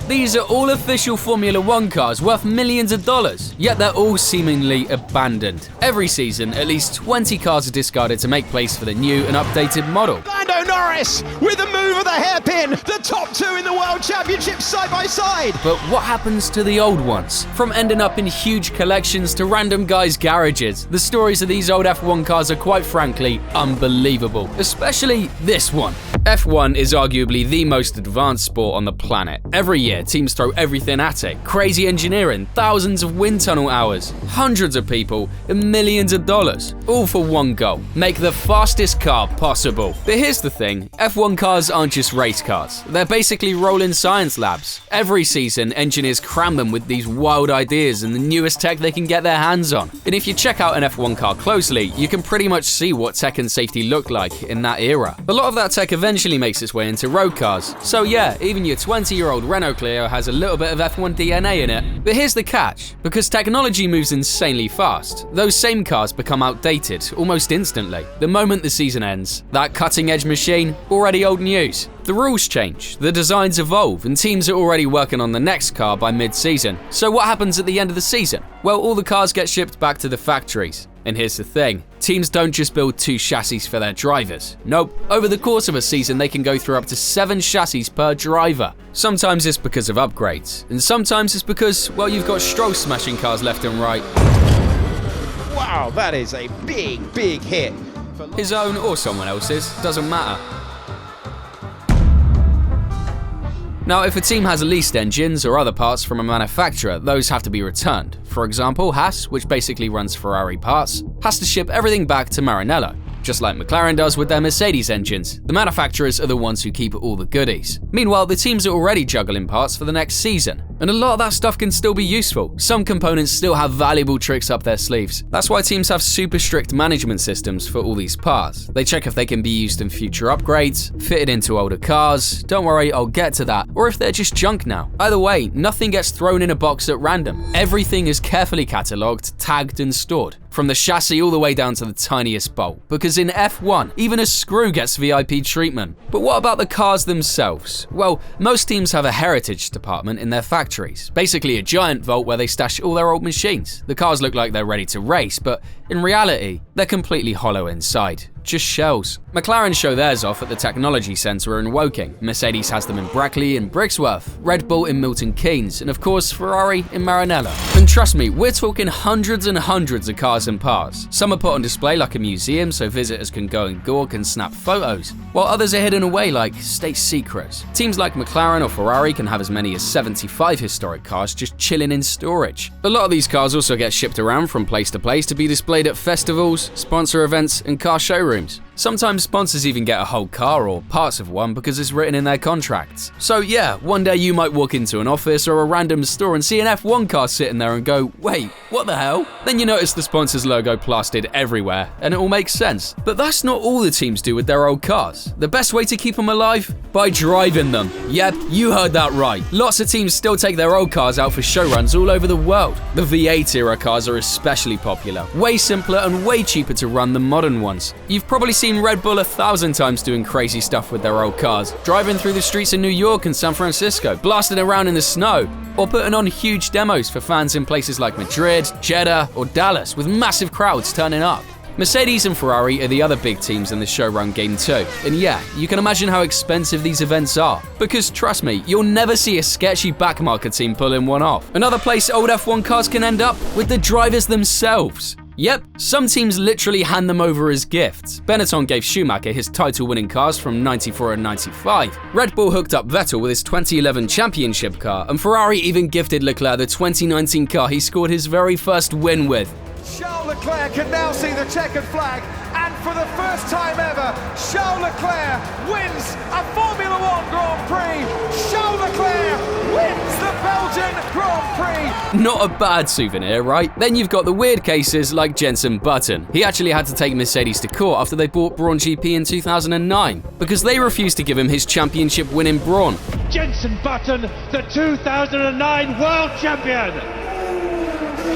These are all official Formula One cars worth millions of dollars, yet they're all seemingly abandoned. Every season, at least 20 cars are discarded to make place for the new and updated model. Lando Norris with a move of the hairpin, the top two in the World Championship side by side. But what happens to the old ones? From ending up in huge collections to random guys' garages, the stories of these old F1 cars are quite frankly unbelievable, especially this one. F1 is arguably the most advanced sport on the planet. Every year, teams throw everything at it. Crazy engineering, thousands of wind tunnel hours, hundreds of people, and millions of dollars. All for one goal: make the fastest car possible. But here's the thing, F1 cars aren't just race cars. They're basically rolling science labs. Every season, engineers cram them with these wild ideas and the newest tech they can get their hands on. And if you check out an F1 car closely, you can pretty much see what tech and safety looked like in that era. A lot of that tech eventually makes its way into road cars. So yeah, even your 20-year-old Renault Clio has a little bit of F1 DNA in it. But here's the catch. Because technology moves insanely fast, those same cars become outdated almost instantly. The moment the season ends, that cutting-edge machine, already old news. The rules change, the designs evolve, and teams are already working on the next car by mid-season. So what happens at the end of the season? Well, all the cars get shipped back to the factories. And here's the thing, teams don't just build 2 chassis for their drivers. Nope, over the course of a season they can go through up to 7 chassis per driver. Sometimes it's because of upgrades, and sometimes it's because, well, you've got Stroll smashing cars left and right. Wow, that is a big hit. His own or someone else's, doesn't matter. Now, if a team has leased engines or other parts from a manufacturer, those have to be returned. For example, Haas, which basically runs Ferrari parts, has to ship everything back to Maranello. Just like McLaren does with their Mercedes engines, the manufacturers are the ones who keep all the goodies. Meanwhile, the teams are already juggling parts for the next season, and a lot of that stuff can still be useful. Some components still have valuable tricks up their sleeves. That's why teams have super strict management systems for all these parts. They check if they can be used in future upgrades, fitted into older cars, don't worry, I'll get to that, or if they're just junk now. Either way, nothing gets thrown in a box at random. Everything is carefully catalogued, tagged, and stored. From the chassis all the way down to the tiniest bolt. Because in F1, even a screw gets VIP treatment. But what about the cars themselves? Well, most teams have a heritage department in their factories. Basically a giant vault where they stash all their old machines. The cars look like they're ready to race, but in reality, they're completely hollow inside. Just shells. McLaren show theirs off at the Technology Centre in Woking. Mercedes has them in Brackley and Brixworth, Red Bull in Milton Keynes, and of course Ferrari in Maranello. And trust me, we're talking hundreds and hundreds of cars and parts. Some are put on display like a museum so visitors can go and gawk and snap photos, while others are hidden away like state secrets. Teams like McLaren or Ferrari can have as many as 75 historic cars just chilling in storage. A lot of these cars also get shipped around from place to place to be displayed at festivals, sponsor events, and car showrooms. Sometimes sponsors even get a whole car or parts of one because it's written in their contracts. So yeah, one day you might walk into an office or a random store and see an F1 car sitting there and go, wait, what the hell? Then you notice the sponsor's logo plastered everywhere, and it all makes sense. But that's not all the teams do with their old cars. The best way to keep them alive? By driving them. Yep, you heard that right. Lots of teams still take their old cars out for show runs all over the world. The V8 era cars are especially popular, way simpler and way cheaper to run than modern ones. You've probably seen Red Bull 1,000 times doing crazy stuff with their old cars, driving through the streets of New York and San Francisco, blasting around in the snow, or putting on huge demos for fans in places like Madrid, Jeddah, or Dallas, with massive crowds turning up. Mercedes and Ferrari are the other big teams in the showrun game too. And yeah, you can imagine how expensive these events are. Because trust me, you'll never see a sketchy backmarker team pulling one off. Another place old F1 cars can end up with the drivers themselves. Yep, some teams literally hand them over as gifts. Benetton gave Schumacher his title-winning cars from 94 and 95. Red Bull hooked up Vettel with his 2011 championship car, and Ferrari even gifted Leclerc the 2019 car he scored his very first win with. Charles Leclerc can now see the checkered flag, and for the first time ever, Charles Leclerc wins a Formula One Grand Prix. Charles Leclerc wins the Belgian Grand Prix. Not a bad souvenir, right? Then you've got the weird cases like Jenson Button. He actually had to take Mercedes to court after they bought Brawn GP in 2009 because they refused to give him his championship-winning Brawn. Jenson Button, the 2009 World Champion.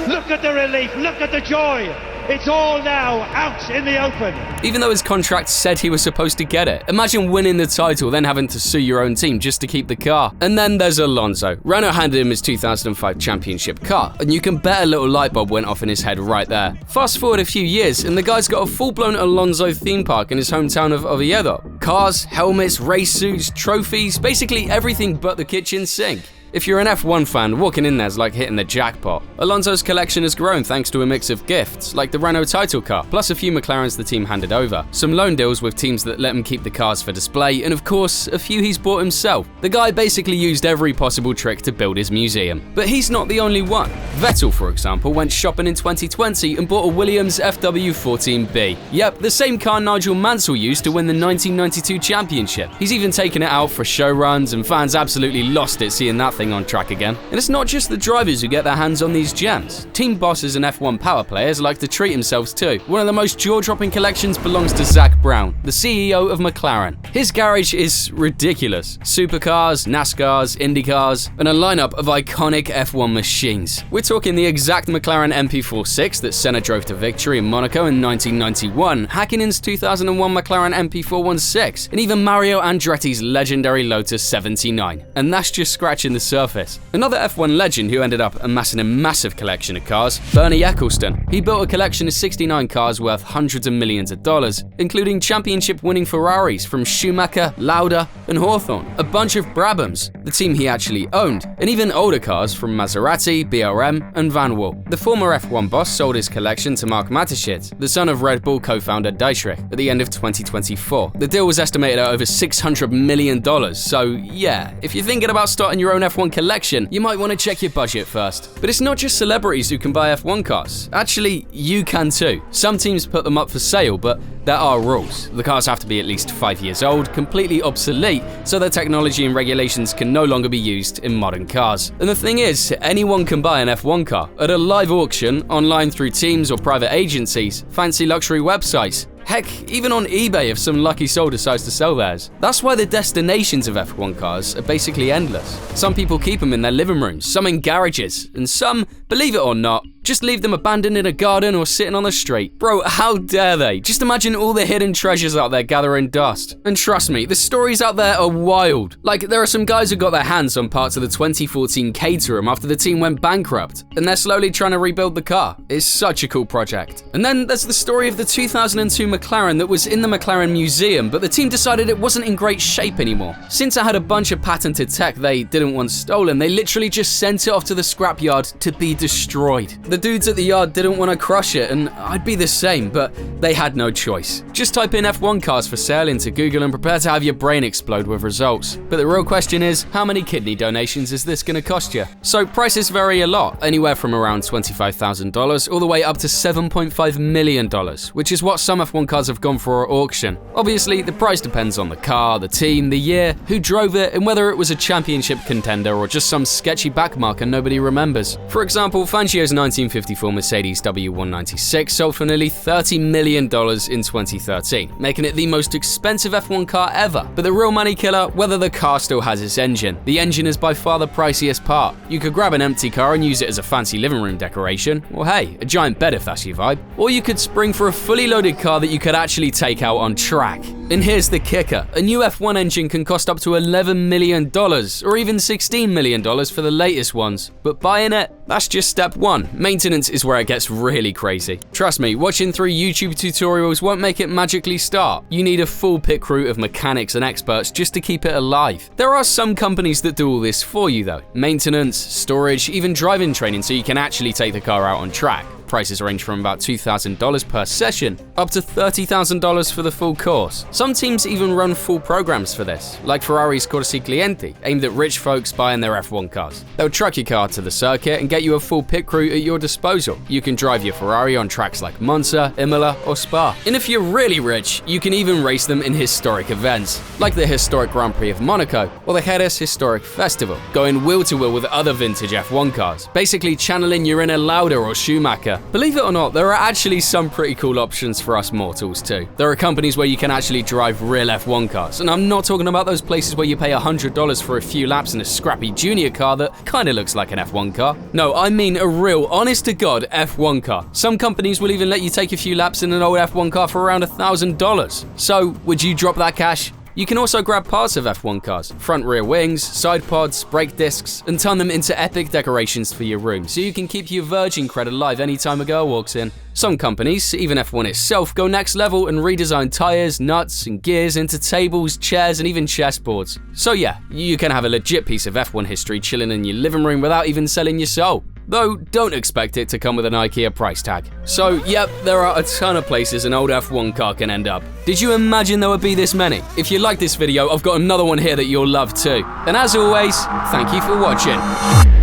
Look at the relief, look at the joy. It's all now out in the open. Even though his contract said he was supposed to get it. Imagine winning the title, then having to sue your own team just to keep the car. And then there's Alonso. Renault handed him his 2005 championship car, and you can bet a little light bulb went off in his head right there. Fast forward a few years, and the guy's got a full-blown Alonso theme park in his hometown of Oviedo. Cars, helmets, race suits, trophies, basically everything but the kitchen sink. If you're an F1 fan, walking in there's like hitting the jackpot. Alonso's collection has grown thanks to a mix of gifts, like the Renault title car, plus a few McLarens the team handed over, some loan deals with teams that let him keep the cars for display, and of course, a few he's bought himself. The guy basically used every possible trick to build his museum. But he's not the only one. Vettel, for example, went shopping in 2020 and bought a Williams FW14B. Yep, the same car Nigel Mansell used to win the 1992 championship. He's even taken it out for show runs, and fans absolutely lost it seeing that thing on track again. And it's not just the drivers who get their hands on these gems. Team bosses and F1 power players like to treat themselves too. One of the most jaw-dropping collections belongs to Zak Brown, the CEO of McLaren. His garage is ridiculous. Supercars, NASCARs, IndyCars, and a lineup of iconic F1 machines. We're talking the exact McLaren MP46 that Senna drove to victory in Monaco in 1991, Häkkinen's 2001 McLaren MP416, and even Mario Andretti's legendary Lotus 79. And that's just scratching the surface. Another F1 legend who ended up amassing a massive collection of cars, Bernie Ecclestone. He built a collection of 69 cars worth hundreds of millions of dollars, including championship-winning Ferraris from Schumacher, Lauda, and Hawthorne, a bunch of Brabhams, the team he actually owned, and even older cars from Maserati, BRM, and Van Wall. The former F1 boss sold his collection to Mark Mateschitz, the son of Red Bull co-founder Dietrich, at the end of 2024. The deal was estimated at over $600 million, so yeah, if you're thinking about starting your own F1 collection, you might want to check your budget first. But it's not just celebrities who can buy F1 cars. Actually, you can too. Some teams put them up for sale, but there are rules. The cars have to be at least 5 years old, completely obsolete, so their technology and regulations can no longer be used in modern cars. And the thing is, anyone can buy an F1 car at a live auction, online through teams or private agencies, fancy luxury websites. Heck, even on eBay if some lucky soul decides to sell theirs. That's why the destinations of F1 cars are basically endless. Some people keep them in their living rooms, some in garages, and some, believe it or not, just leave them abandoned in a garden or sitting on the street. Bro, how dare they? Just imagine all the hidden treasures out there gathering dust. And trust me, the stories out there are wild. Like, there are some guys who got their hands on parts of the 2014 Caterham after the team went bankrupt, and they're slowly trying to rebuild the car. It's such a cool project. And then there's the story of the 2002 McLaren that was in the McLaren Museum, but the team decided it wasn't in great shape anymore. Since it had a bunch of patented tech they didn't want stolen, they literally just sent it off to the scrapyard to be destroyed. The dudes at the yard didn't want to crush it, and I'd be the same, but they had no choice. Just type in F1 cars for sale into Google and prepare to have your brain explode with results. But the real question is, how many kidney donations is this going to cost you? So prices vary a lot, anywhere from around $25,000 all the way up to $7.5 million, which is what some F1 cars have gone for at auction. Obviously, the price depends on the car, the team, the year, who drove it, and whether it was a championship contender or just some sketchy backmarker nobody remembers. For example, Fangio's 1954 Mercedes W196 sold for nearly $30 million in 2013, making it the most expensive F1 car ever. But the real money killer, whether the car still has its engine. The engine is by far the priciest part. You could grab an empty car and use it as a fancy living room decoration, or hey, a giant bed if that's your vibe. Or you could spring for a fully loaded car that you could actually take out on track. And here's the kicker. A new F1 engine can cost up to $11 million, or even $16 million for the latest ones. But buying it? That's just step one. Maintenance is where it gets really crazy. Trust me, watching through YouTube tutorials won't make it magically start. You need a full pit crew of mechanics and experts just to keep it alive. There are some companies that do all this for you though. Maintenance, storage, even driving training so you can actually take the car out on track. Prices range from about $2,000 per session up to $30,000 for the full course. Some teams even run full programs for this, like Ferrari's Corsi Clienti, aimed at rich folks buying their F1 cars. They'll truck your car to the circuit and get you a full pit crew at your disposal. You can drive your Ferrari on tracks like Monza, Imola, or Spa. And if you're really rich, you can even race them in historic events, like the historic Grand Prix of Monaco or the Jerez Historic Festival, going wheel to wheel with other vintage F1 cars, basically channeling your inner Lauda or Schumacher. Believe it or not, there are actually some pretty cool options for us mortals too. There are companies where you can actually drive real F1 cars, and I'm not talking about those places where you pay $100 for a few laps in a scrappy junior car that kinda looks like an F1 car. No, I mean a real, honest-to-God F1 car. Some companies will even let you take a few laps in an old F1 car for around $1,000. So, would you drop that cash? You can also grab parts of F1 cars, front rear wings, side pods, brake discs, and turn them into epic decorations for your room, so you can keep your virgin cred alive anytime a girl walks in. Some companies, even F1 itself, go next level and redesign tires, nuts, and gears into tables, chairs, and even chessboards. So yeah, you can have a legit piece of F1 history chilling in your living room without even selling your soul. Though, don't expect it to come with an IKEA price tag. So, yep, there are a ton of places an old F1 car can end up. Did you imagine there would be this many? If you like this video, I've got another one here that you'll love too. And as always, thank you for watching.